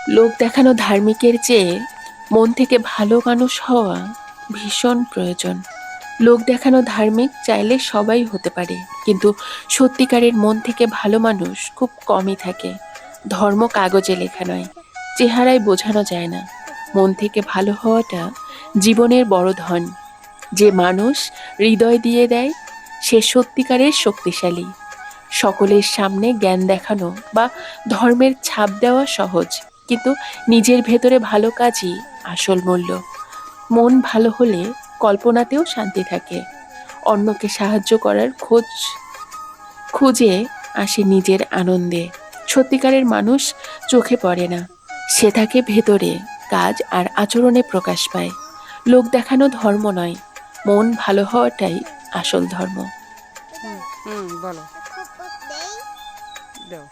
লোক দেখানো ধার্মিকের চেয়ে মন থেকে ভালো মানুষ হওয়া ভীষণ প্রয়োজন। লোক দেখানো ধার্মিক চাইলে সবাই হতে পারে, কিন্তু সত্যিকারের মন থেকে ভালো মানুষ খুব কমই থাকে। ধর্ম কাগজে লেখা নয়, চেহারায় বোঝানো যায় না। মন থেকে ভালো হওয়াটা জীবনের বড় ধন। যে মানুষ হৃদয় দিয়ে দেয় সে সত্যিকারের শক্তিশালী। সকলের সামনে জ্ঞান দেখানো বা ধর্মের ছাপ দেওয়া সহজ, কিন্তু নিজের ভেতরে ভালো কাজই আসল মূল্য। মন ভালো হলে কল্পনাতেও শান্তি থাকে। অন্যকে সাহায্য করার খুঁজে আসে নিজের আনন্দে। সত্যিকারের মানুষ চোখে পড়ে না, সে থাকে ভেতরে, কাজ আর আচরণে প্রকাশ পায়। লোক দেখানো ধর্ম নয়, মন ভালো হওয়াটাই আসল ধর্ম। হুম হুম, বলো। দাও।